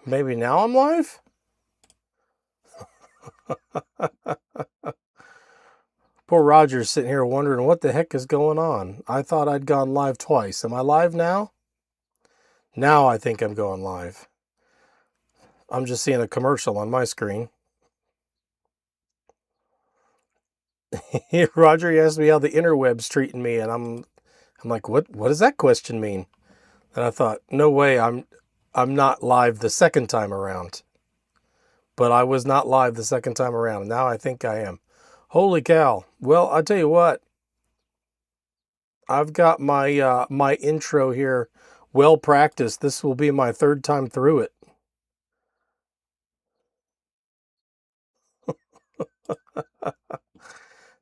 Maybe now I'm live? Poor Roger's sitting here wondering what the heck is going on. I thought I'd gone live twice. Am I live now? Now I think I'm going live. I'm just seeing a commercial on my screen. Roger, he asked me how the interweb's treating me, and I'm like, what does that question mean? And I thought, no way, I'm not live the second time around. But I was not live the second time around. Now I think I am. Holy cow. Well, I'll tell you what. I've got my my intro here well practiced. This will be my third time through it.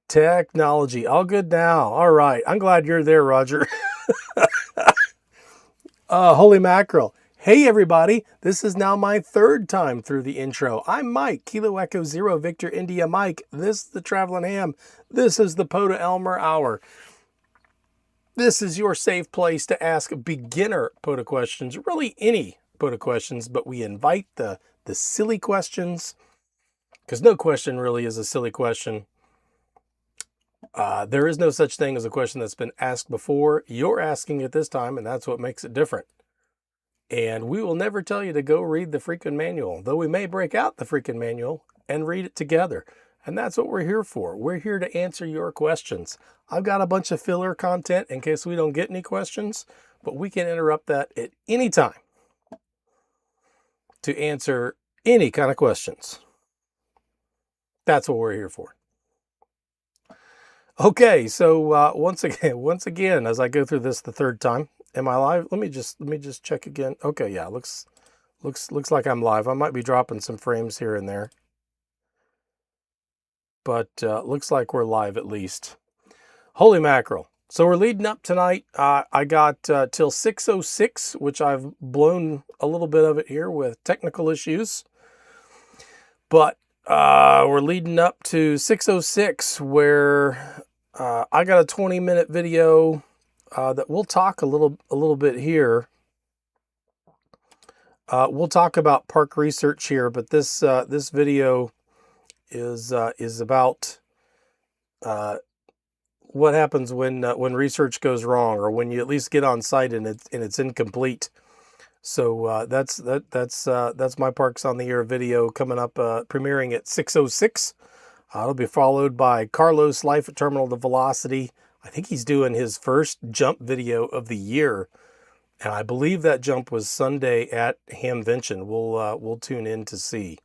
Technology. All good now. All right. I'm glad you're there, Roger. Holy mackerel. Hey, everybody. This is now my third time through the intro. I'm Mike, Kilo Echo Zero Victor India Mike. This is the Travelin Ham. This is the POTA Elmer Hour. This is your safe place to ask beginner POTA questions, really any POTA questions, but we invite the silly questions, because no question really is a silly question. There is no such thing as a question that's been asked before. You're asking it this time, and that's what makes it different. And we will never tell you to go read the freaking manual, though we may break out the freaking manual and read it together. And that's what we're here for. We're here to answer your questions. I've got a bunch of filler content in case we don't get any questions, but we can interrupt that at any time to answer any kind of questions. That's what we're here for. Okay, so once again, as I go through this the third time, am I live? Let me just check again. Okay, yeah, looks like I'm live. I might be dropping some frames here and there, but looks like we're live at least. Holy mackerel! So we're leading up tonight. I got till 6:06, which I've blown a little bit of it here with technical issues, but we're leading up to 6:06, where I got a 20-minute video that we'll talk a little bit here. We'll talk about park research here, but this video is about what happens when research goes wrong, or when you at least get on site and it's incomplete. So that's my Parks on the Air video coming up, premiering at 6:06. It'll be followed by Carlos Life at Terminal to Velocity. I think he's doing his first jump video of the year, and I believe that jump was Sunday at Hamvention. We'll tune in to see.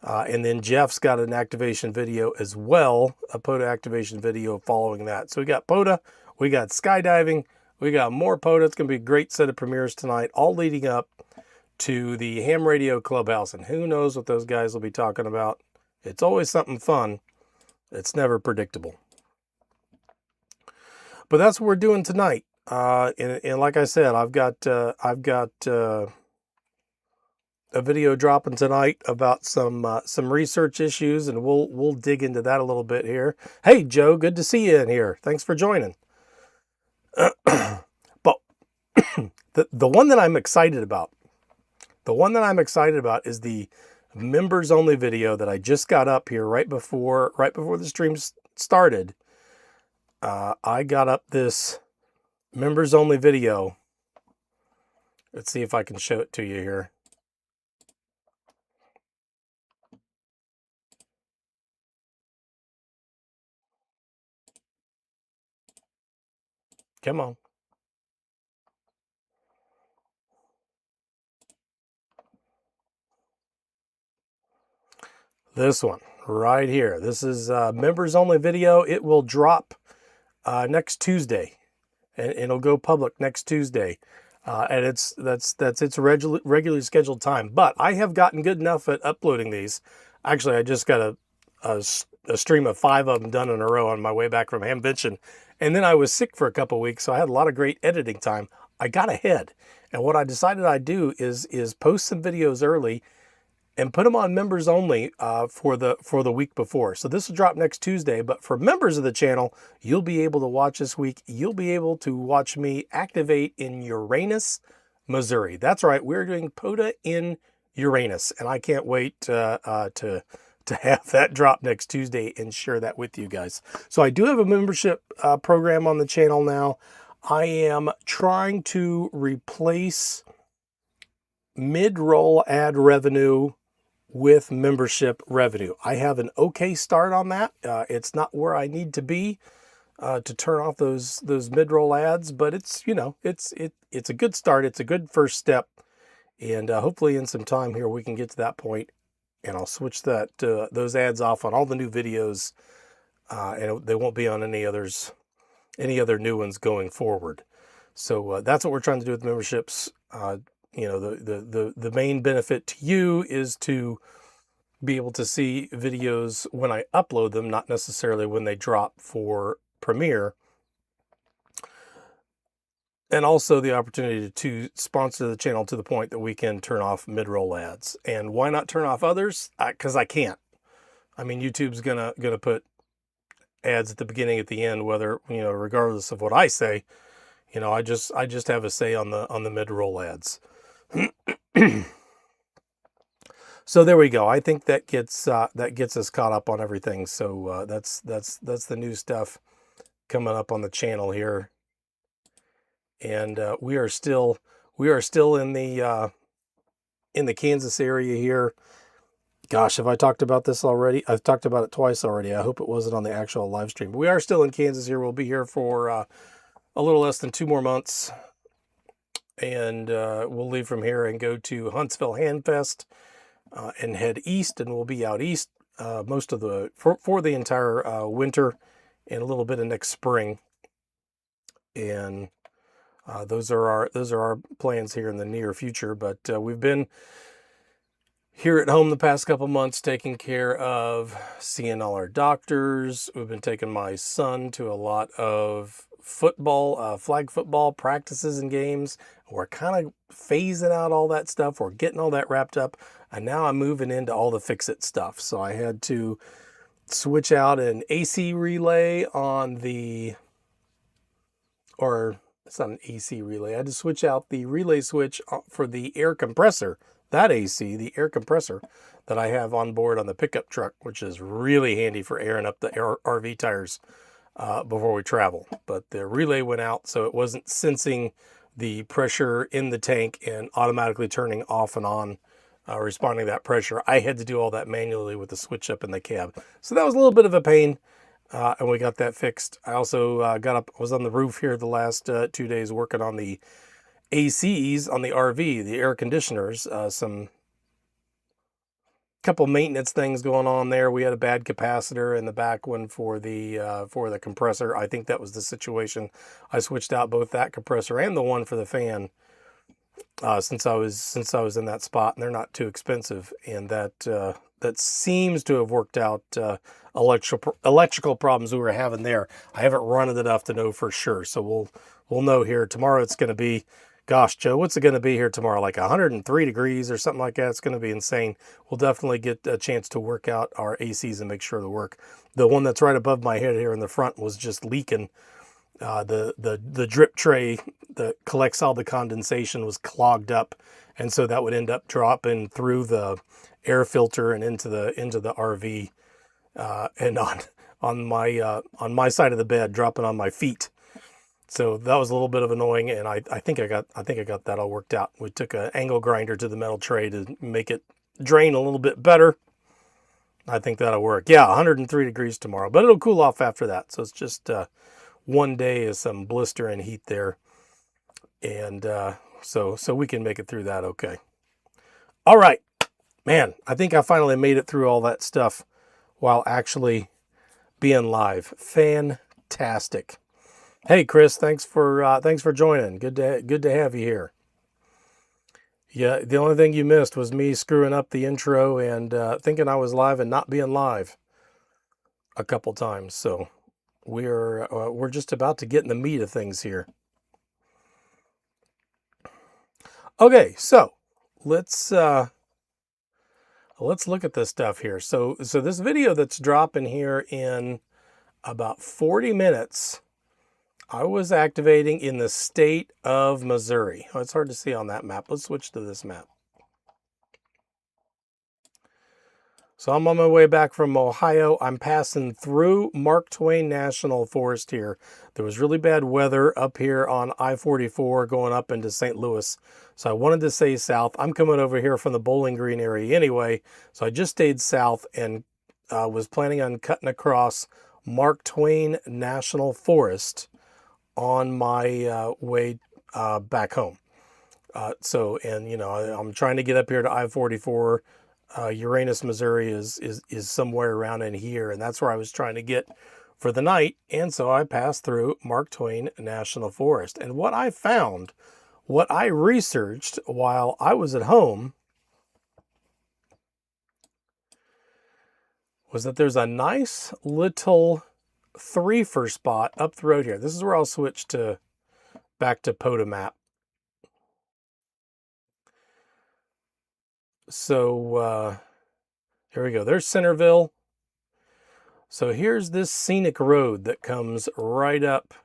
And then Jeff's got an activation video as well, a POTA activation video following that. So we got POTA, we got skydiving, we got more POTA. It's going to be a great set of premieres tonight, all leading up to the Ham Radio Clubhouse. And who knows what those guys will be talking about. It's always something fun. It's never predictable. But that's what we're doing tonight. And like I said, I've got a video dropping tonight about some research issues, and we'll dig into that a little bit here. Hey Joe, good to see you in here. Thanks for joining. But the one that I'm excited about, is the members only video that I just got up here right before the stream started. I got up this members only video. Let's see if I can show it to you here. Come on. This one right here. This is members only video. It will drop next Tuesday, and it'll go public next Tuesday. And that's its regularly scheduled time. But I have gotten good enough at uploading these. Actually, I just got a stream of 5 of them done in a row on my way back from Hamvention. And then I was sick for a couple weeks, so I had a lot of great editing time. I got ahead. And what I decided I'd do is post some videos early and put them on members only for the week before. So this will drop next Tuesday, but for members of the channel, you'll be able to watch this week. You'll be able to watch me activate in Uranus, Missouri. That's right, we're doing POTA in Uranus, and I can't wait to have that drop next Tuesday and share that with you guys. So I do have a membership program on the channel now. I am trying to replace mid-roll ad revenue with membership revenue. I have an okay start on that. It's not where I need to be to turn off those mid-roll ads, but it's, you know, it's a good start. It's a good first step, and hopefully in some time here we can get to that point, and I'll switch those ads off on all the new videos, and they won't be on any other new ones going forward. So that's what we're trying to do with memberships. You know, the main benefit to you is to be able to see videos when I upload them, not necessarily when they drop for Premiere. And also the opportunity to sponsor the channel to the point that we can turn off mid-roll ads. And why not turn off others? Because I can't. I mean, YouTube's gonna put ads at the beginning, at the end, whether, you know, regardless of what I say. You know, I just have a say on the mid-roll ads. So there we go. I think that gets us caught up on everything. So that's the new stuff coming up on the channel here, and we are still in the Kansas area here. Gosh, have I talked about this already? I've talked about it twice already. I hope it wasn't on the actual live stream. But we are still in Kansas here. We'll be here for a little less than 2 more months, and we'll leave from here and go to Huntsville Handfest and head east, and we'll be out east most of for the entire winter and a little bit of next spring. And those are our plans here in the near future. But we've been here at home the past couple months taking care of seeing all our doctors. We've been taking my son to a lot of football, flag football practices and games. We're kind of phasing out all that stuff. We're getting all that wrapped up. And now I'm moving into all the fix-it stuff. So I had to switch out an AC relay on the, or it's not an AC relay. I had to switch out the relay switch for the air compressor, that AC, the air compressor that I have on board on the pickup truck, which is really handy for airing up the RV tires before we travel. But the relay went out, so it wasn't sensing the pressure in the tank and automatically turning off and on, responding to that pressure. I had to do all that manually with the switch up in the cab. So that was a little bit of a pain, and we got that fixed. I also was on the roof here the last 2 days working on the ACs on the RV, the air conditioners. Some couple maintenance things going on there. We had a bad capacitor in the back one for the compressor. I think that was the situation. I switched out both that compressor and the one for the fan since I was in that spot, and they're not too expensive, and that seems to have worked out electrical problems we were having there. I haven't run it enough to know for sure, so we'll know here tomorrow. It's going to be, gosh, Joe, what's it going to be here tomorrow? Like 103 degrees or something like that. It's going to be insane. We'll definitely get a chance to work out our ACs and make sure they work. The one that's right above my head here in the front was just leaking. The drip tray that collects all the condensation was clogged up, and so that would end up dropping through the air filter and into the RV, and on my side of the bed, dropping on my feet. So that was a little bit of annoying, and I think I got that all worked out. We took an angle grinder to the metal tray to make it drain a little bit better. I think that'll work. Yeah, 103 degrees tomorrow, but it'll cool off after that. So it's just 1 day is some blister and heat there, and so we can make it through that okay. All right, man, I think I finally made it through all that stuff while actually being live. Fantastic. Hey Chris, thanks for joining. Good to have you here. Yeah, the only thing you missed was me screwing up the intro and thinking I was live and not being live a couple times. So we're just about to get in the meat of things here. Okay, so let's look at this stuff here. So this video that's dropping here in about 40 minutes, I was activating in the state of Missouri. Oh, it's hard to see on that map. Let's switch to this map. So I'm on my way back from Ohio. I'm passing through Mark Twain National Forest here. There was really bad weather up here on I-44 going up into St. Louis. So I wanted to stay south. I'm coming over here from the Bowling Green area anyway. So I just stayed south and was planning on cutting across Mark Twain National Forest on my way back home. And you know, I'm trying to get up here to I-44. Uranus, Missouri is somewhere around in here, and that's where I was trying to get for the night. And so I passed through Mark Twain National Forest. And what I found, what I researched while I was at home, was that there's a nice little threefer spot up the road here. This is where I'll switch to back to POTA map. So here we go. There's Centerville. So here's this scenic road that comes right up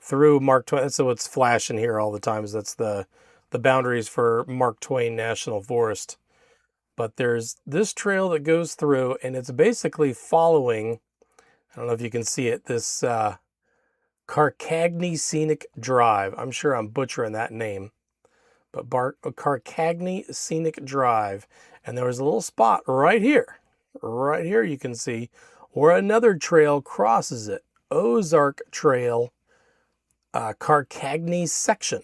through Mark Twain. So it's flashing here all the time. That's the boundaries for Mark Twain National Forest. But there's this trail that goes through, and it's basically following, I don't know if you can see it, this Carcagny Scenic Drive. I'm sure I'm butchering that name. But Carcagny Scenic Drive. And there was a little spot right here you can see, where another trail crosses it. Ozark Trail, Carcagny section.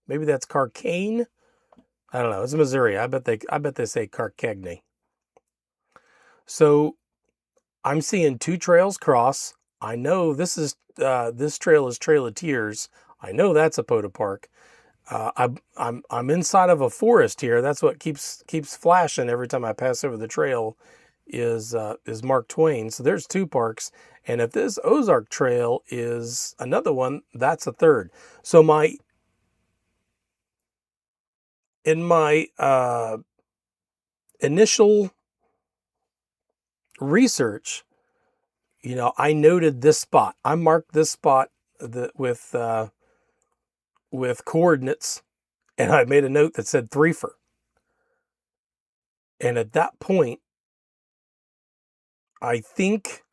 Maybe that's Carcane. I don't know. It's Missouri. I bet they say Carcagny. So I'm seeing two trails cross. I know this trail is Trail of Tears. I know that's a POTA park. I'm inside of a forest here. That's what keeps flashing every time I pass over the trail is Mark Twain. So there's two parks. And if this Ozark Trail is another one, that's a third. So in my initial research, you know, I noted this spot. I marked this spot with coordinates, and I made a note that said threefer. And at that point, I think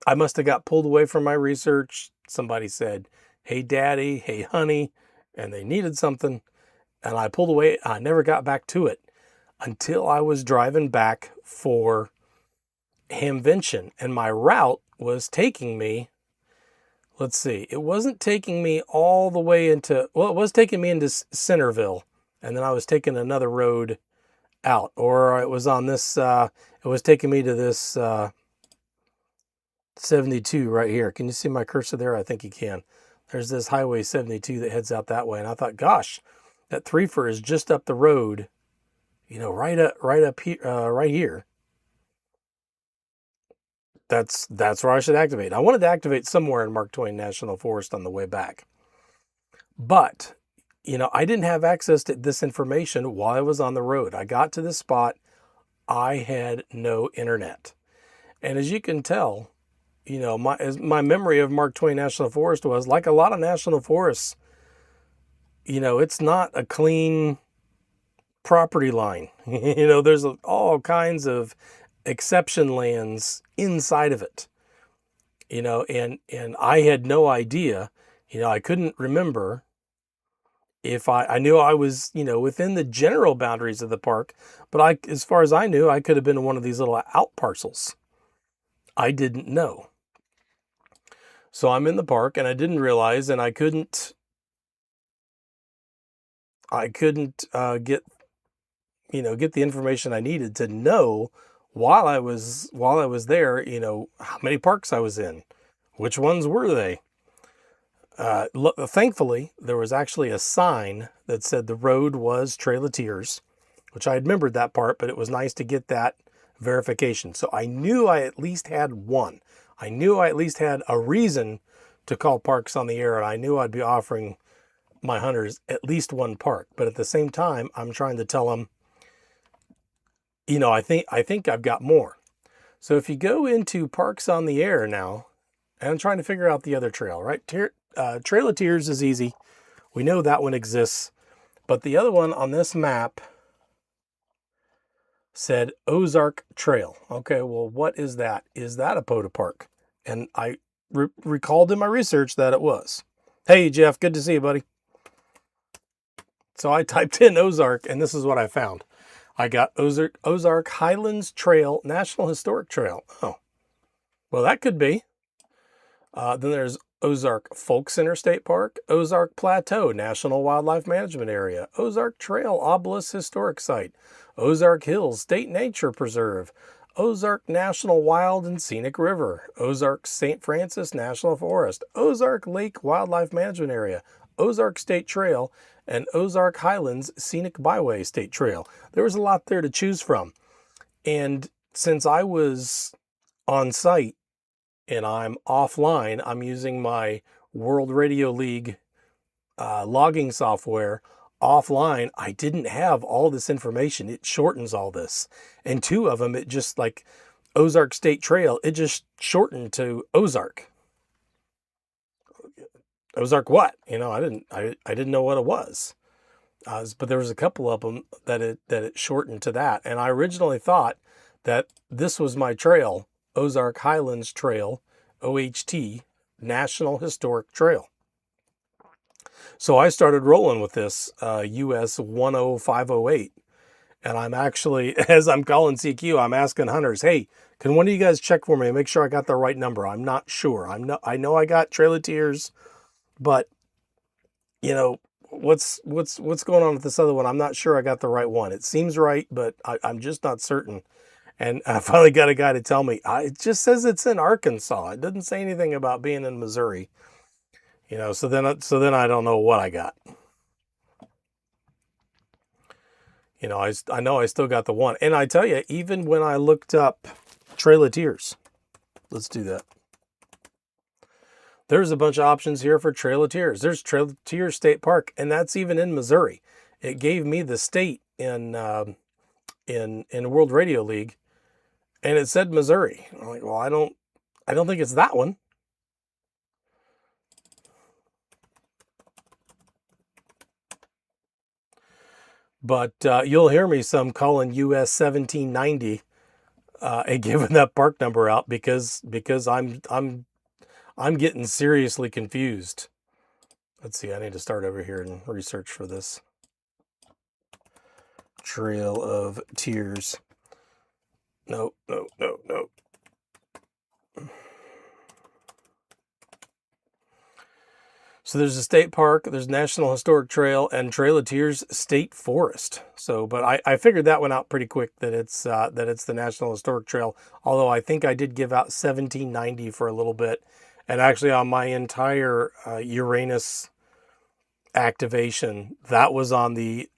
I must have got pulled away from my research. Somebody said, "Hey, Daddy," "Hey, honey," and they needed something. And I pulled away. I never got back to it until I was driving back for Hamvention. And my route was taking me, let's see, it wasn't taking me all the way into, well, it was taking me into Centerville. And then I was taking another road out. Or it was on this, it was taking me to this 72 right here. Can you see my cursor there? I think you can. There's this Highway 72 that heads out that way. And I thought, gosh, that threefer is just up the road, you know, right up here, right here. That's where I should activate. I wanted to activate somewhere in Mark Twain National Forest on the way back. But, you know, I didn't have access to this information while I was on the road. I got to this spot. I had no internet. And as you can tell, you know, my memory of Mark Twain National Forest was, like a lot of national forests, you know, it's not a clean property line. You know, there's all kinds of exception lands inside of it. You know, and I had no idea, you know, I couldn't remember if I knew I was, you know, within the general boundaries of the park, but as far as I knew, I could have been in one of these little out parcels. I didn't know. So I'm in the park and I didn't realize, and I couldn't get the information I needed to know while I was there, you know, how many parks I was in, which ones were they. Thankfully, there was actually a sign that said the road was Trail of Tears, which I had remembered that part, but it was nice to get that verification. So I knew I at least had one. I knew I at least had a reason to call Parks on the Air, and I knew I'd be offering my hunters at least one park. But at the same time, I'm trying to tell them, you know, I think I've got more. So if you go into Parks on the Air now, and I'm trying to figure out the other trail, right? Trail of Tears is easy. We know that one exists. But the other one on this map said Ozark Trail. Okay, well, what is that? Is that a POTA park? And I recalled in my research that it was. Hey, Jeff, good to see you, buddy. So I typed in Ozark, and this is what I found. I got Ozark Highlands Trail, National Historic Trail. Oh, well, that could be. Then there's Ozark Folk Center State Park, Ozark Plateau National Wildlife Management Area, Ozark Trail Obelisk Historic Site, Ozark Hills State Nature Preserve, Ozark National Wild and Scenic River, Ozark St. Francis National Forest, Ozark Lake Wildlife Management Area, Ozark State Trail, and Ozark Highlands Scenic Byway State Trail. There was a lot there to choose from. And since I was on site and I'm offline, I'm using my World Radio League logging software offline. I didn't have all this information. It shortens all this. And two of them, it just like Ozark State Trail, it just shortened to Ozark. Ozark what? You know, I didn't know what it was. But there was a couple of them that it shortened to that. And I originally thought that this was my trail, Ozark Highlands Trail, OHT, National Historic Trail. So I started rolling with this US 10508. And I'm actually, as I'm calling CQ, I'm asking hunters, hey, can one of you guys check for me and make sure I got the right number? I'm not sure. I know I got Trail of Tears, but you know, what's going on with this other one? I'm not sure I got the right one. It seems right, but I'm just not certain. And I finally got a guy to tell me, it just says it's in Arkansas. It doesn't say anything about being in Missouri. You know, so then I don't know what I got. You know, I know I still got the one. And I tell you, even when I looked up Trail of Tears, let's do that. There's a bunch of options here for Trail of Tears. There's Trail of Tears State Park, and that's even in Missouri. It gave me the state in World Radio League, and it said Missouri. I'm like, well, I don't think it's that one. But you'll hear me some calling US 1790 and giving that park number out because I'm getting seriously confused. Let's see, I need to start over here and research for this. Trail of Tears. No. So there's a state park, there's National Historic Trail, and Trail of Tears State Forest. So, but I figured that one out pretty quick that it's the National Historic Trail. Although I think I did give out 1790 for a little bit, and actually on my entire Uranus activation, that was on the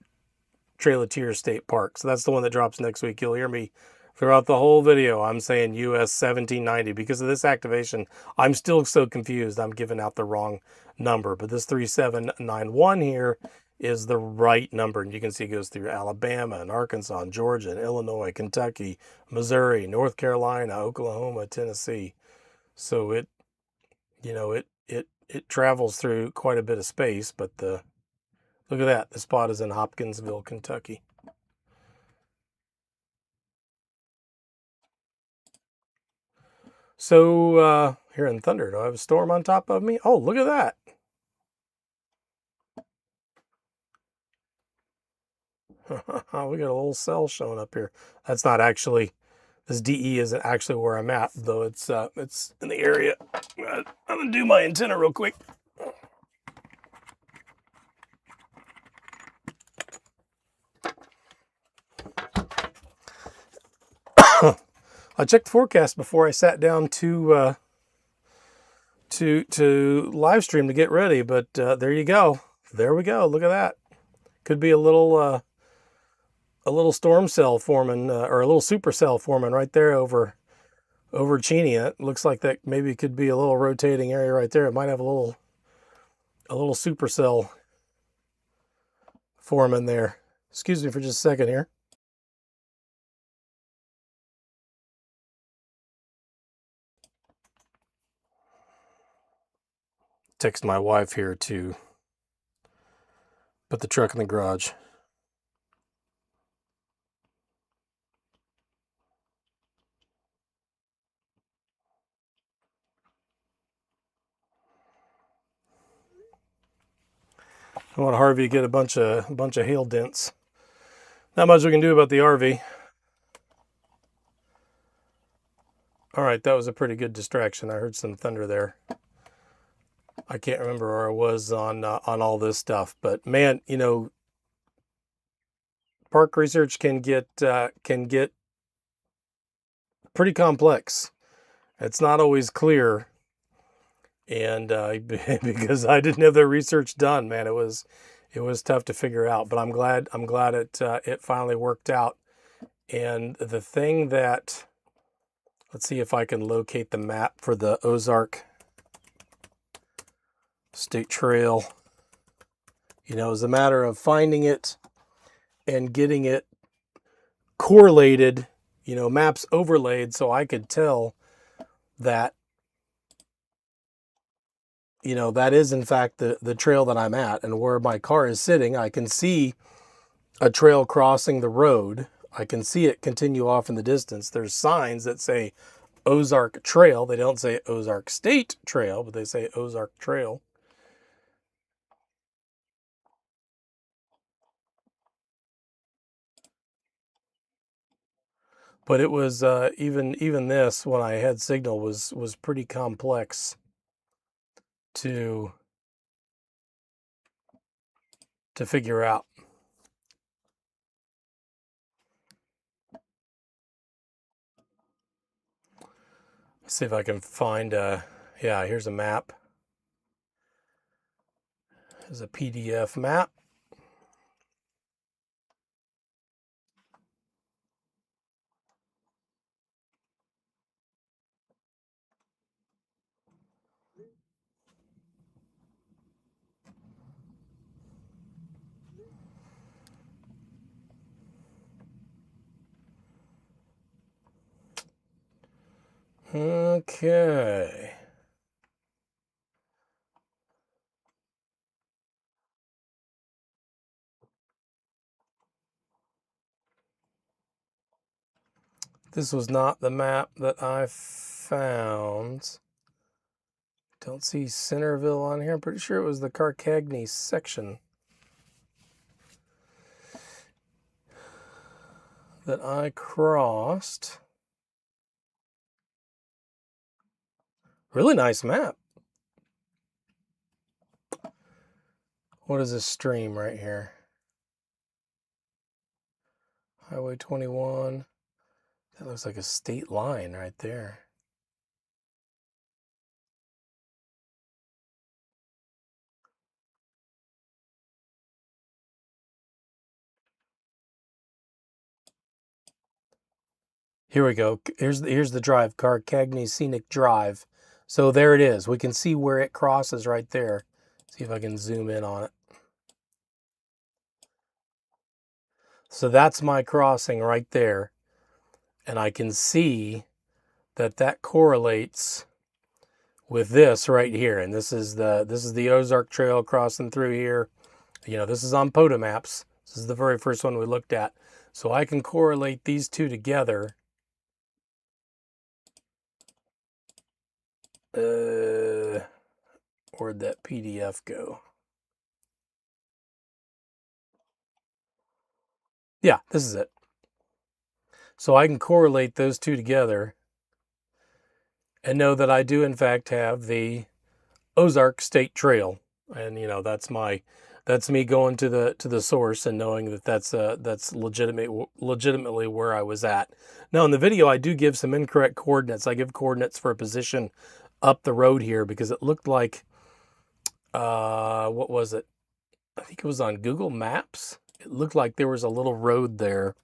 Trail of Tears State Park. So that's the one that drops next week. You'll hear me throughout the whole video. I'm saying US 1790 because of this activation. I'm still so confused. I'm giving out the wrong number, but this 3791 here is the right number. And you can see it goes through Alabama and Arkansas and Georgia and Illinois, Kentucky, Missouri, North Carolina, Oklahoma, Tennessee. So it travels through quite a bit of space, but look at that. The spot is in Hopkinsville, Kentucky. So here in Thunder, do I have a storm on top of me? Oh, look at that. We got a little cell showing up here. That's not actually, this DE isn't actually where I'm at, though it's in the area. I'm gonna do my antenna real quick. I checked the forecast before I sat down to live stream to get ready, but there you go. There we go. Look at that. Could be a little storm cell forming or a little supercell forming right there over Cheney. It looks like that maybe could be a little rotating area right there. It might have a little supercell forming there. Excuse me for just a second here. Text my wife here to put the truck in the garage. I want Harvey to get a bunch of hail dents. Not much we can do about the RV. All right, that was a pretty good distraction. I heard some thunder there. I can't remember where I was on all this stuff, but man, you know, park research can get pretty complex. It's not always clear, and because I didn't have the research done, man, it was tough to figure out. But I'm glad it finally worked out. And the thing that, let's see if I can locate the map for the Ozark State Trail. You know, it was a matter of finding it and getting it correlated, you know, maps overlaid so I could tell that, you know, that is in fact the trail that I'm at, and where my car is sitting, I can see a trail crossing the road. I can see it continue off in the distance. There's signs that say Ozark Trail. They don't say Ozark State Trail, but they say Ozark Trail. But it was even this, when I had signal, was pretty complex to figure out. Let's see if I can find yeah, here's a map. There's a PDF map. Okay. This was not the map that I found. Don't see Centerville on here. I'm pretty sure it was the Carcagny section that I crossed. Really nice map. What is this stream right here? Highway 21. That looks like a state line right there. Here we go. Here's the drive, Carcagny Scenic Drive. So there it is. We can see where it crosses right there. See if I can zoom in on it. So that's my crossing right there. And I can see that correlates with this right here. And this is the Ozark Trail crossing through here. You know, this is on POTA maps. This is the very first one we looked at. So I can correlate these two together. Where'd that PDF go? Yeah, this is it. So I can correlate those two together and know that I do in fact have the Ozark State Trail. And you know, that's me going to the source and knowing that that's legitimately where I was at. Now in the video I do give some incorrect coordinates. I give coordinates for a position up the road here because it looked like what was it? I think it was on Google Maps. It looked like there was a little road there.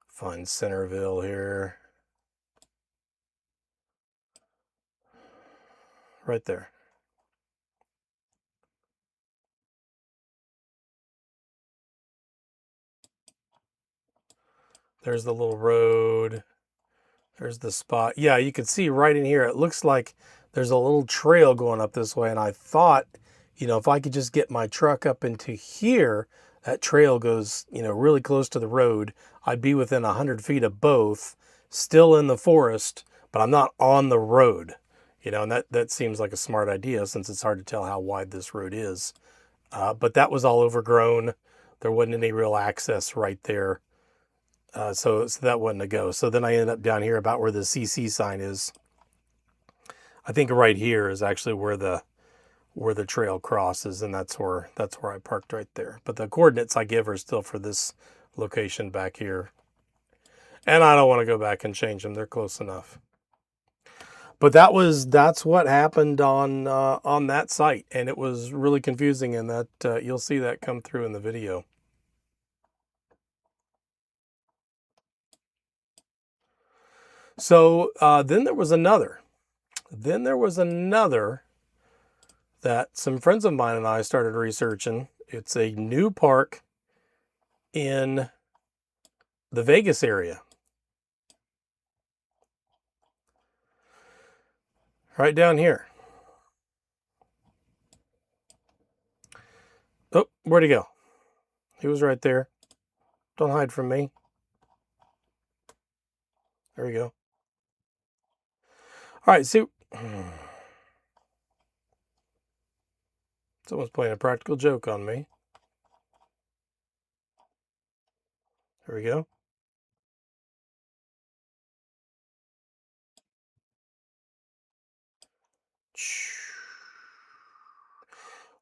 Find Centerville here. Right there. There's the little road. There's the spot. Yeah, you can see right in here, it looks like there's a little trail going up this way. And I thought, you know, if I could just get my truck up into here, that trail goes, really close to the road. I'd be within 100 feet of both, still in the forest, but I'm not on the road. And that seems like a smart idea since it's hard to tell how wide this road is. But that was all overgrown. There wasn't any real access right there. So that wasn't a go. So then I ended up down here about where the CC sign is. I think right here is actually where the trail crosses, and that's where I parked right there. But the coordinates I give are still for this location back here. And I don't want to go back and change them. They're close enough. But that's what happened on that site, and it was really confusing, and that you'll see that come through in the video. So then there was another. That some friends of mine and I started researching. It's a new park in the Vegas area. Right down here. Oh, where'd he go? He was right there. Don't hide from me. There we go. All right, see. Someone's playing a practical joke on me. There we go.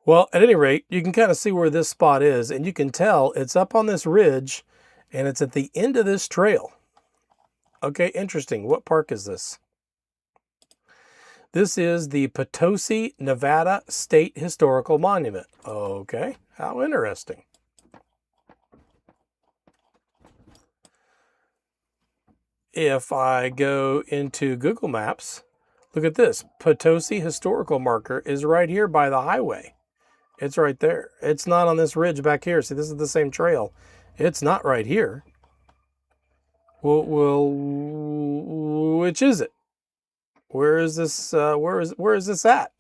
Well, at any rate, you can kind of see where this spot is, and you can tell it's up on this ridge, and it's at the end of this trail. Okay, interesting. What park is this? This is the Potosi, Nevada State Historical Monument. Okay, how interesting. If I go into Google Maps, look at this. Potosi Historical Marker is right here by the highway. It's right there. It's not on this ridge back here. See, this is the same trail. It's not right here. Well, which is it? Where is this? Where is this at?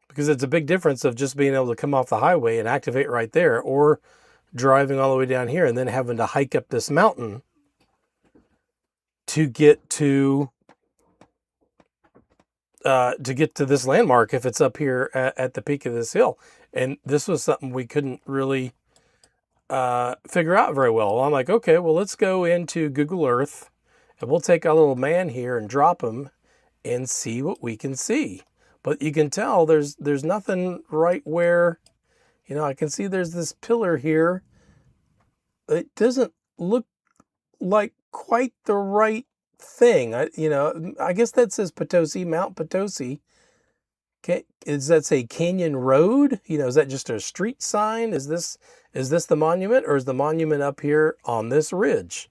Because it's a big difference of just being able to come off the highway and activate right there, or driving all the way down here and then having to hike up this mountain to get to this landmark if it's up here at the peak of this hill. And this was something we couldn't really figure out very well. I'm like, okay, well, let's go into Google Earth and we'll take our little man here and drop him and see what we can see. But you can tell there's nothing right where, I can see there's this pillar here. It doesn't look like quite the right thing. I guess that says Potosi, Mount Potosi. Okay, does that say Canyon Road? Is that just a street sign? Is this the monument, or is the monument up here on this ridge?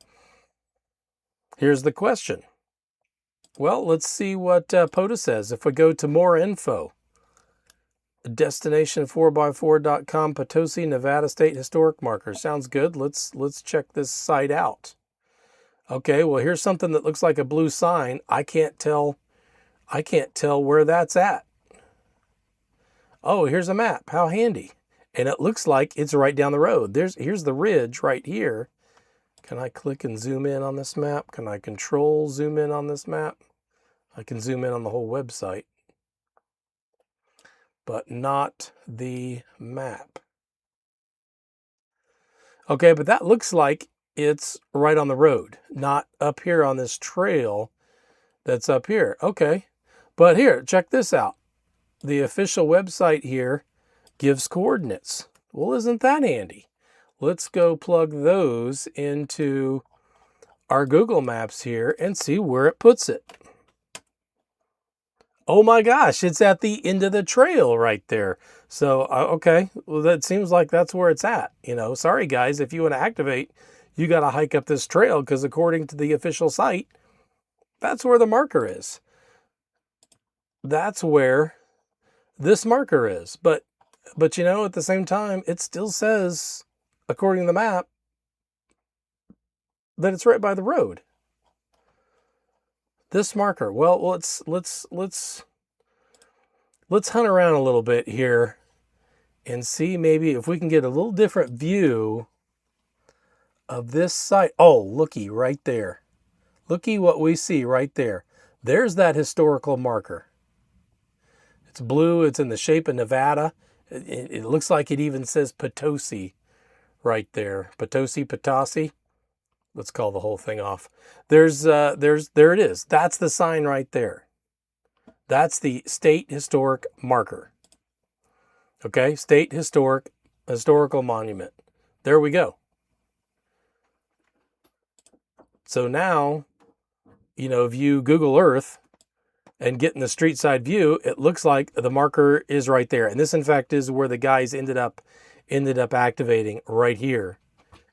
Here's the question. Well, let's see what POTA says. If we go to more info, destination4x4.com, Potosi, Nevada State Historic Marker. Sounds good. Let's check this site out. Okay, well, here's something that looks like a blue sign. I can't tell where that's at. Oh, here's a map. How handy. And it looks like it's right down the road. Here's the ridge right here. Can I click and zoom in on this map? Can I control zoom in on this map? I can zoom in on the whole website, but not the map. Okay, but that looks like it's right on the road, not up here on this trail that's up here. Okay, but here, check this out. The official website here gives coordinates. Well, isn't that handy? Let's go plug those into our Google Maps here and see where it puts it. Oh my gosh, it's at the end of the trail right there. So, okay, well, that seems like that's where it's at. Sorry guys, if you want to activate, you got to hike up this trail, because according to the official site, that's where the marker is. That's where this marker is. But at the same time, it still says, according to the map, that it's right by the road. This marker. Well, let's hunt around a little bit here and see maybe if we can get a little different view of this site. Oh, looky right there. Looky what we see right there. There's that historical marker. It's blue. It's in the shape of Nevada. It looks like it even says Potosi right there. Potosi. Let's call the whole thing off. There it is. That's the sign right there. That's the state historic marker. Okay, state historical monument. There we go. So now, if you Google Earth and get in the street side view, it looks like the marker is right there. And this, in fact, is where the guys ended up activating right here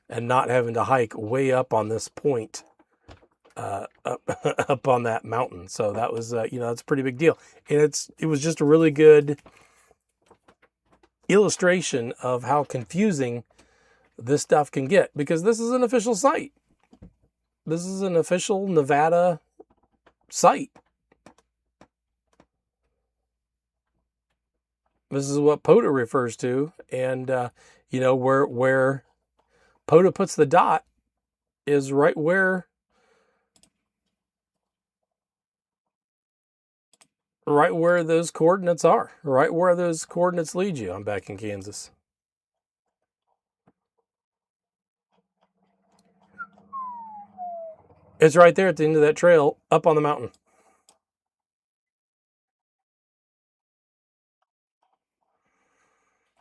and not having to hike way up on this point, up on that mountain. So that was, that's a pretty big deal. And it was just a really good illustration of how confusing this stuff can get, because this is an official site. This is an official Nevada site. This is what POTA refers to. And, where POTA puts the dot is right where those coordinates are, right where those coordinates lead you. I'm back in Kansas. It's right there at the end of that trail up on the mountain.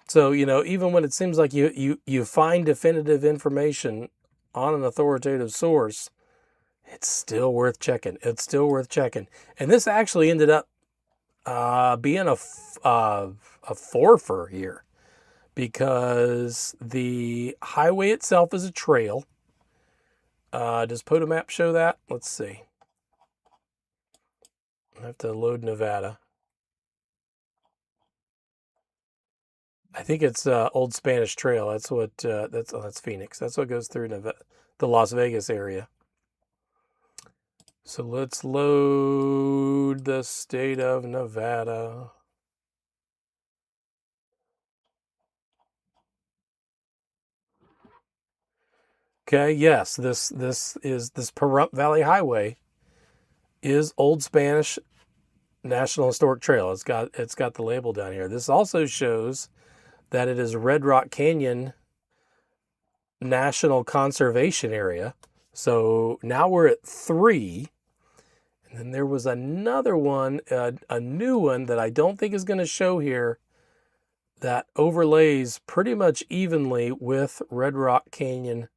So, even when it seems like you find definitive information on an authoritative source, it's still worth checking. It's still worth checking. And this actually ended up being a forfer here, because the highway itself is a trail. Does POTA map show that? Let's see. I have to load Nevada. I think it's Old Spanish Trail. That's what that's Phoenix. That's what goes through the Las Vegas area. So let's load the state of Nevada. Okay, yes, this Pahrump Valley Highway is Old Spanish National Historic Trail. It's got the label down here. This also shows that it is Red Rock Canyon National Conservation Area. So now we're at 3. And then there was another one, a new one that I don't think is going to show here, that overlays pretty much evenly with Red Rock Canyon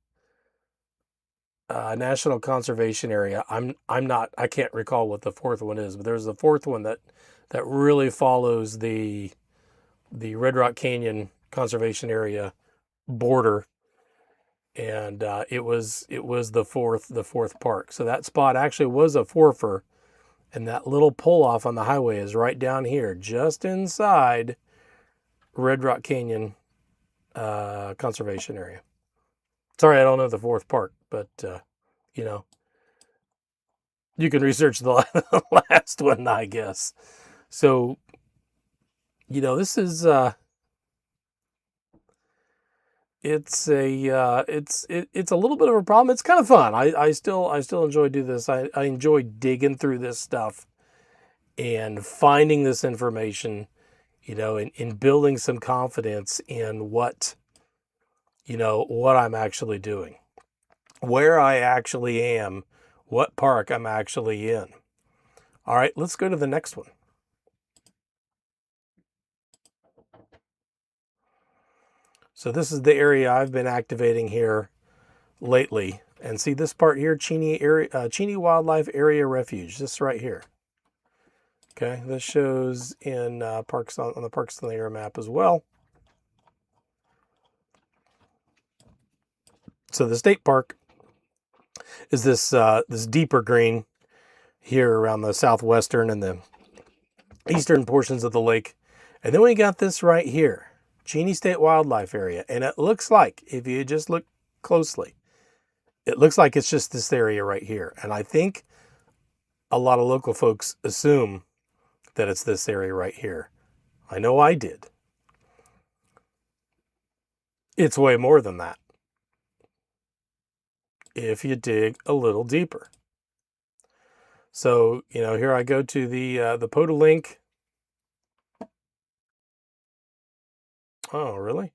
National Conservation Area. I can't recall what the 4th one is, but there's the 4th one that really follows the Red Rock Canyon Conservation Area border, and it was the fourth park. So that spot actually was a forfer, and that little pull off on the highway is right down here, just inside Red Rock Canyon Conservation Area. Sorry, I don't know the 4th park, but you can research the last one, I guess. So, this is it's a little bit of a problem. It's kind of fun. I still enjoy doing this. I enjoy digging through this stuff and finding this information, and building some confidence in what I'm actually doing, where I actually am, what park I'm actually in. All right, let's go to the next one. So this is the area I've been activating here lately. And see this part here, Cheney Wildlife Area Refuge, this right here. Okay, this shows in parks on the Parks on the Air map as well. So the state park is this deeper green here around the southwestern and the eastern portions of the lake. And then we got this right here, Cheney State Wildlife Area. And it looks like, if you just look closely, it looks like it's just this area right here. And I think a lot of local folks assume that it's this area right here. I know I did. It's way more than that if you dig a little deeper. So, here I go to the POTA link. Oh, really?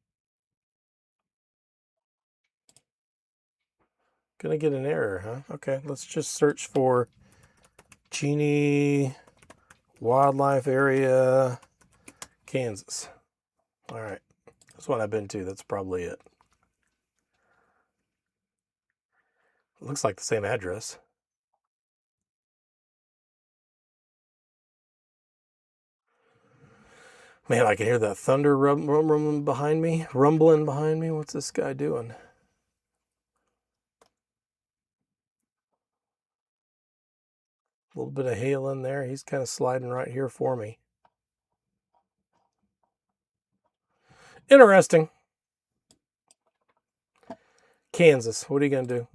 Gonna get an error, huh? Okay, let's just search for Cheney Wildlife Area, Kansas. All right, that's what I've been to. That's probably it. Looks like the same address. Man, I can hear that thunder rumbling behind me. What's this guy doing? A little bit of hail in there. He's kind of sliding right here for me. Interesting. Kansas. What are you going to do?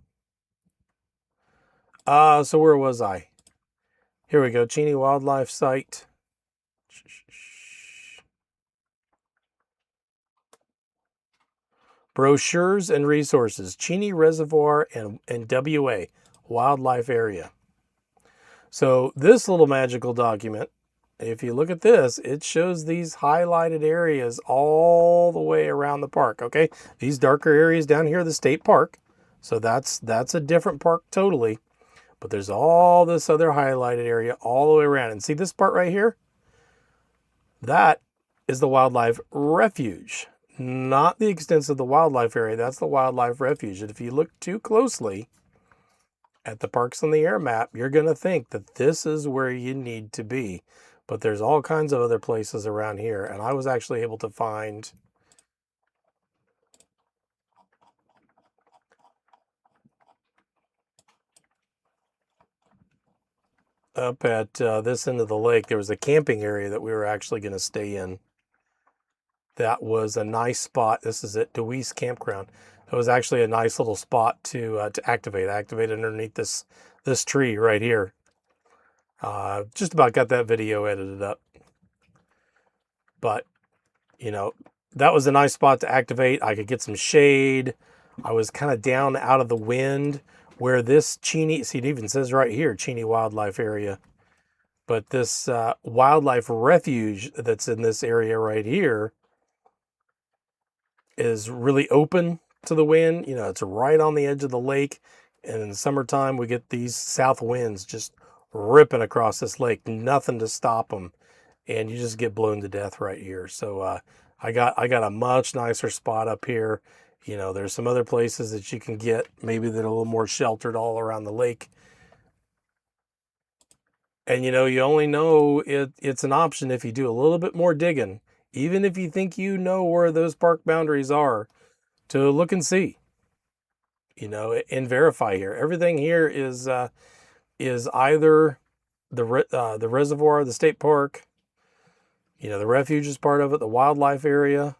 So where was I? Here we go. Cheney Wildlife Site. Brochures and resources. Cheney Reservoir and WA Wildlife Area. So this little magical document, if you look at this, it shows these highlighted areas all the way around the park, okay? These darker areas down here, the state park. So that's a different park totally. But there's all this other highlighted area all the way around. And see this part right here? That is the wildlife refuge, not the extent of the wildlife area. That's the wildlife refuge. And if you look too closely at the Parks on the Air map, you're going to think that this is where you need to be. But there's all kinds of other places around here. And I was actually able to find up at this end of the lake, there was a camping area that we were actually going to stay in. That was a nice spot. This is at Deweese Campground. It was actually a nice little spot to activate. I activated underneath this tree right here. Just about got that video edited up. But, that was a nice spot to activate. I could get some shade. I was kind of down out of the wind where this Cheney, see, it even says right here, Cheney Wildlife Area. But this wildlife refuge that's in this area right here is really open to the wind. It's right on the edge of the lake. And in the summertime, we get these south winds just ripping across this lake. Nothing to stop them. And you just get blown to death right here. So I got a much nicer spot up here. There's some other places that you can get, maybe that are a little more sheltered all around the lake. And you only know it's an option if you do a little bit more digging, even if you think you know where those park boundaries are, to look and see, and verify here. Everything here is either the reservoir, the state park, the refuge is part of it, the wildlife area.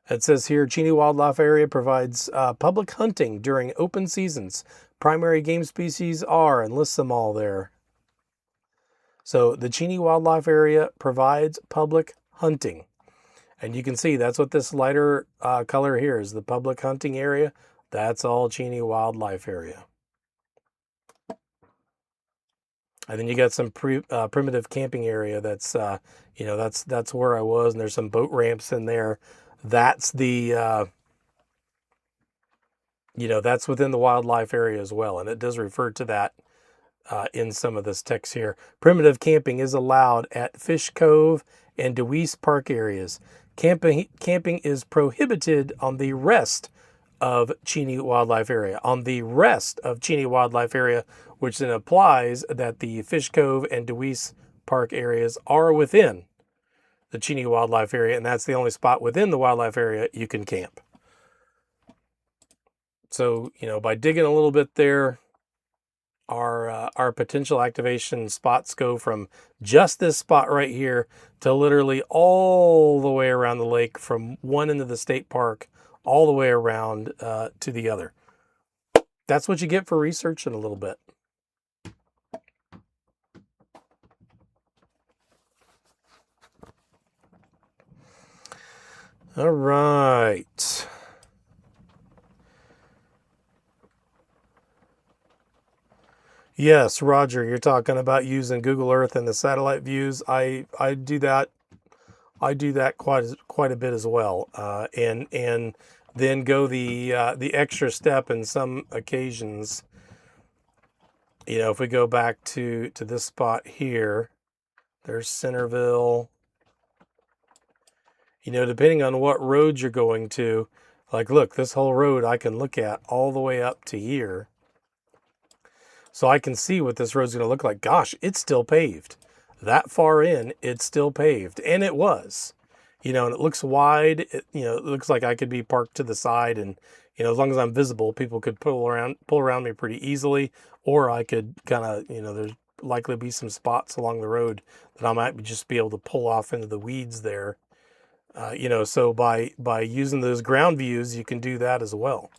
It says here, Cheney Wildlife Area provides public hunting during open seasons. Primary game species are, and lists them all there. So the Cheney Wildlife Area provides public hunting. And you can see that's what this lighter color here is, the public hunting area. That's all Cheney Wildlife Area. And then you got some primitive camping area that's, that's where I was. And there's some boat ramps in there. That's the, that's within the wildlife area as well. And it does refer to that in some of this text here. Primitive camping is allowed at Fish Cove and Deweese Park areas. Camping is prohibited on the rest of Cheney Wildlife Area. On the rest of Cheney Wildlife Area, which then applies that the Fish Cove and Deweese Park areas are within the Cheney Wildlife Area, and that's the only spot within the wildlife area you can camp. So, by digging a little bit there, our potential activation spots go from just this spot right here to literally all the way around the lake, from one end of the state park all the way around to the other. That's what you get for researching a little bit. All right. Yes, Roger, you're talking about using Google Earth and the satellite views. I do that. I do that quite a bit as well, and then go the extra step in some occasions. You know, if we go back to this spot here, there's Centerville. You know, depending on what road you're going to, like, look, this whole road I can look at all the way up to here. So I can see what this road's going to look like. Gosh, it's still paved. That far in, it's still paved. And it was. You know, and it looks wide. It looks like I could be parked to the side, and, as long as I'm visible, people could pull around me pretty easily. Or I could kind of, there's likely be some spots along the road that I might just be able to pull off into the weeds there. So by using those ground views, you can do that as well.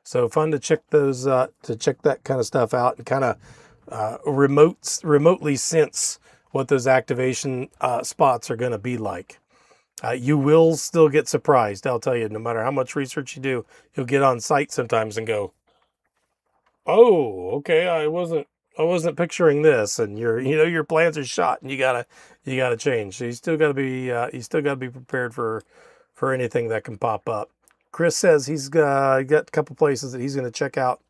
So fun to check that kind of stuff out, and kind of remotely sense what those activation spots are going to be like. You will still get surprised. I'll tell you, no matter how much research you do, you'll get on site sometimes and go, "Oh, okay, I wasn't picturing this," and your plans are shot, and you gotta change. So you still gotta be prepared for anything that can pop up. Chris says he's got a couple places that he's going to check out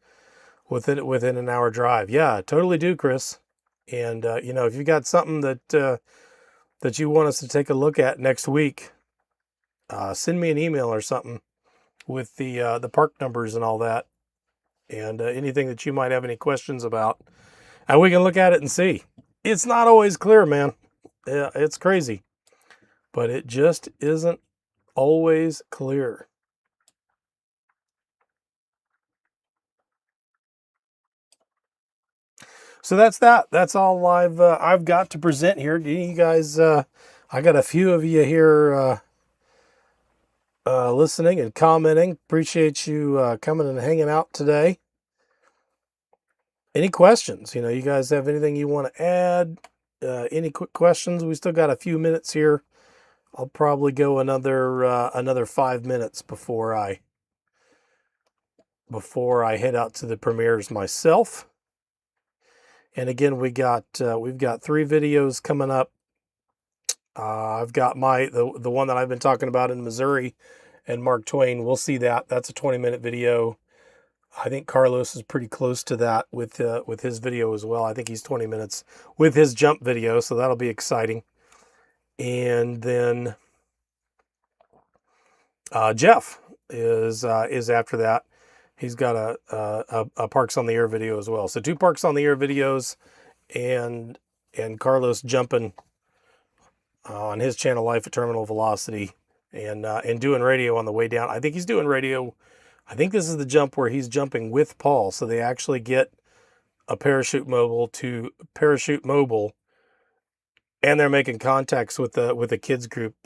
within an hour drive. Yeah, totally do, Chris. And if you got something that you want us to take a look at next week, send me an email or something with the park numbers and all that, and anything that you might have any questions about, and we can look at it and see. It's not always clear, man. Yeah, it's crazy, but it just isn't always clear. So that's that. That's all I've got to present here. Do you guys? I got a few of you here listening and commenting. Appreciate you coming and hanging out today. Any questions? You guys have anything you want to add? Any quick questions? We still got a few minutes here. I'll probably go another 5 minutes before I head out to the premieres myself. And again, we've got 3 videos coming up. I've got the one that I've been talking about in Missouri and Mark Twain. We'll see that. That's a 20-minute video. I think Carlos is pretty close to that with his video as well. I think he's 20 minutes with his jump video, so that'll be exciting. And then Jeff is after that. He's got a Parks on the Air video as well. So 2 Parks on the Air videos, and Carlos jumping on his channel, Life at Terminal Velocity, and doing radio on the way down. I think he's doing radio. I think this is the jump where he's jumping with Paul, so they actually get a parachute mobile to parachute mobile, and they're making contacts with the kids group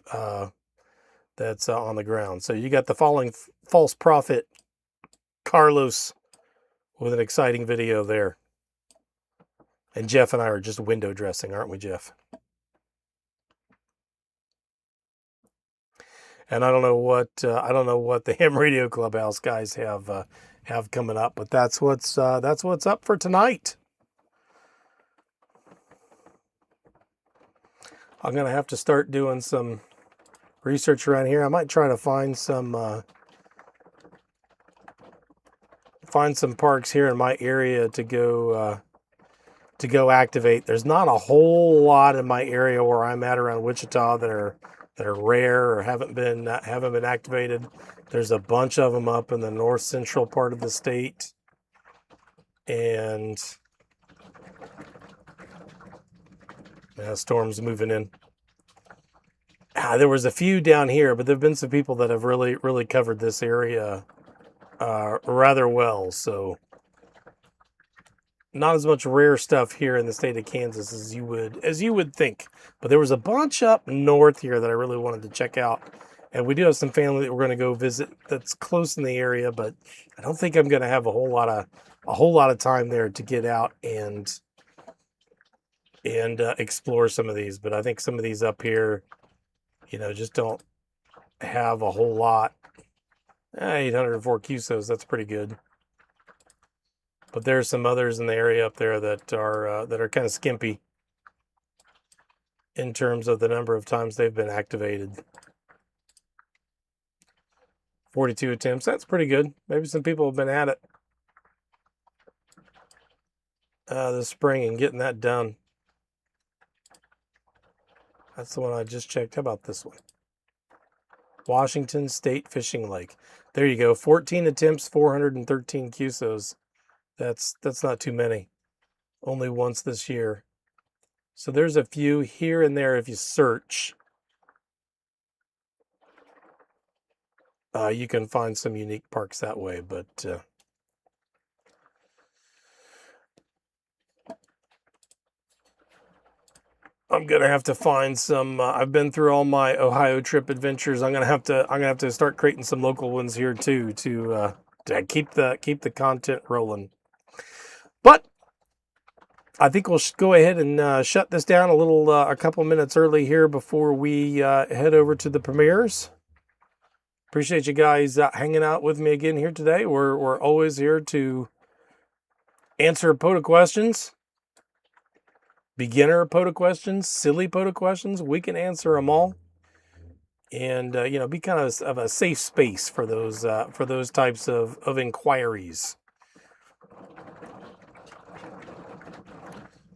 that's on the ground. So you got the Falling False Prophet Carlos with an exciting video there. And Jeff and I are just window dressing, aren't we, Jeff? And I don't know what the Ham Radio Clubhouse guys have coming up, but that's what's up for tonight. I'm gonna have to start doing some research around here. I might try to find some parks here in my area to go activate. There's not a whole lot in my area where I'm at around Wichita that are rare or haven't been activated. There's a bunch of them up in the north central part of the state, and storms moving in. There was a few down here, but there've been some people that have really covered this area rather well. So not as much rare stuff here in the state of Kansas as you would think. But there was a bunch up north here that I really wanted to check out. And we do have some family that we're going to go visit that's close in the area, but I don't think I'm going to have a whole lot of time there to get out and explore some of these. But I think some of these up here, just don't have a whole lot. 804 QSOs, that's pretty good. But there's some others in the area up there that are kind of skimpy in terms of the number of times they've been activated. 42 attempts, that's pretty good. Maybe some people have been at it this spring and getting that done. That's the one I just checked. How about this one? Washington State Fishing Lake. There you go. 14 attempts, 413 QSOs. That's not too many. Only once this year. So there's a few here and there if you search. You can find some unique parks that way, but I'm gonna have to find some. I've been through all my Ohio trip adventures. I'm gonna have to start creating some local ones here too to keep the content rolling. But I think we'll go ahead and shut this down a couple minutes early here before we head over to the premieres. Appreciate you guys hanging out with me again here today. We're always here to answer POTA questions, beginner POTA questions, silly POTA questions. We can answer them all, and be kind of a safe space for those types of inquiries.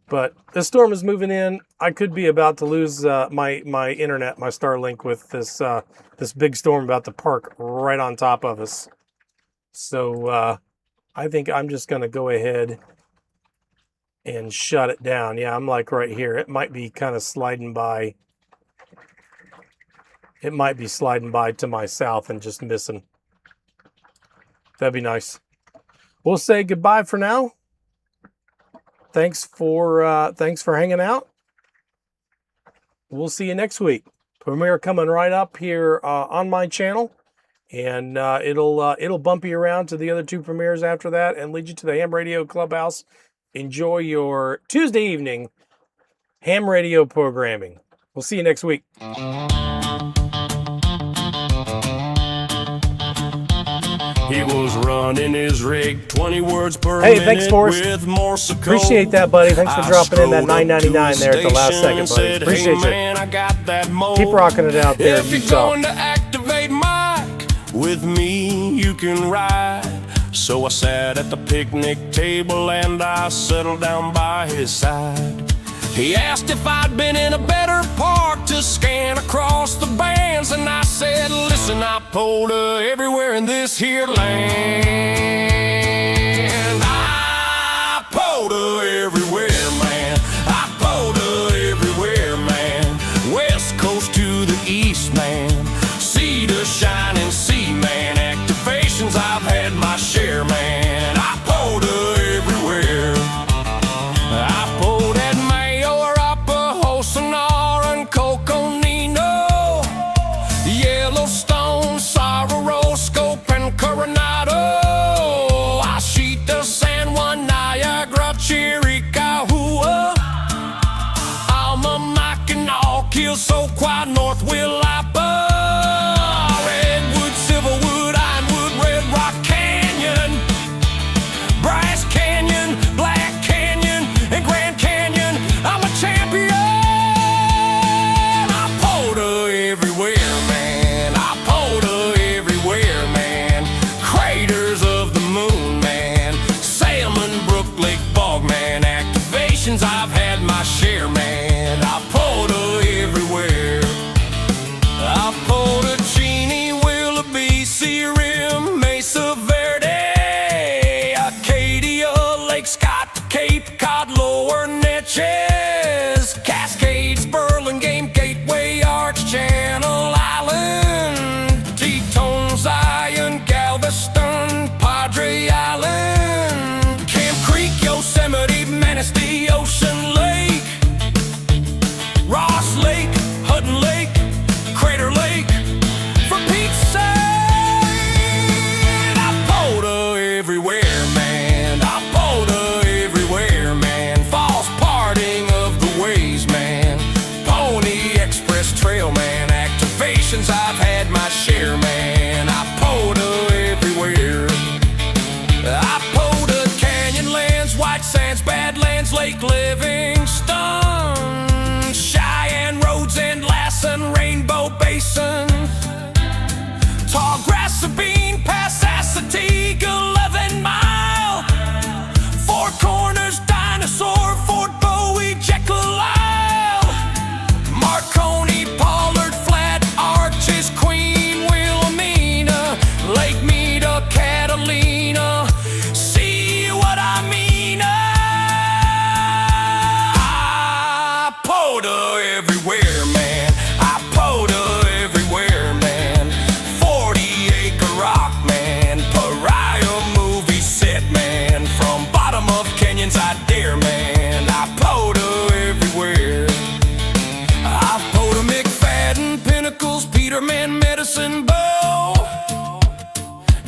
But this storm is moving in. I could be about to lose my internet, my Starlink, with this big storm about to park right on top of us. So I think I'm just going to go ahead and shut it down. Yeah, I'm like right here. It might be kind of sliding by. It might be sliding by to my south and just missing. That'd be nice. We'll say goodbye for now. Thanks for hanging out. We'll see you next week. Premiere coming right up here on my channel, and it'll bump you around to the other two premieres after that and lead you to the Ham Radio Clubhouse. Enjoy your Tuesday evening ham radio programming. We'll see you next week. He was running his rig 20 words per minute. Hey, thanks, Forrest. With Morse code. Appreciate that, buddy. Thanks for dropping in that $9.99 there at the last second, buddy. Appreciate you. Man, I got that mold. Keep rocking it out there. If you're going to activate Mike, with me you can ride. So I sat at the picnic table and I settled down by his side. He asked if I'd been in a better park to scan across the bands, and I said, listen, I POTA everywhere in this here land. I POTA everywhere, man. I POTA everywhere, man. West Coast to the East, man. Sea to shining sea, man. Activations, I've had my share, man. I POTA everywhere. I POTA at Mayo, Arapahoe, Sonora, and Coconino, Yellowstone, Sorrow, Scope, and Coronado. Medicine Bow,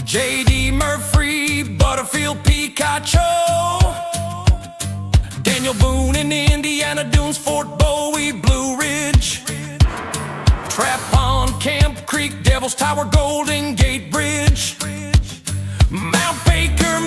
J.D. Murphy, Butterfield, Picacho, Daniel Boone in Indiana Dunes, Fort Bowie, Blue Ridge, Trap Pond, Camp Creek, Devil's Tower, Golden Gate Bridge, Mount Baker,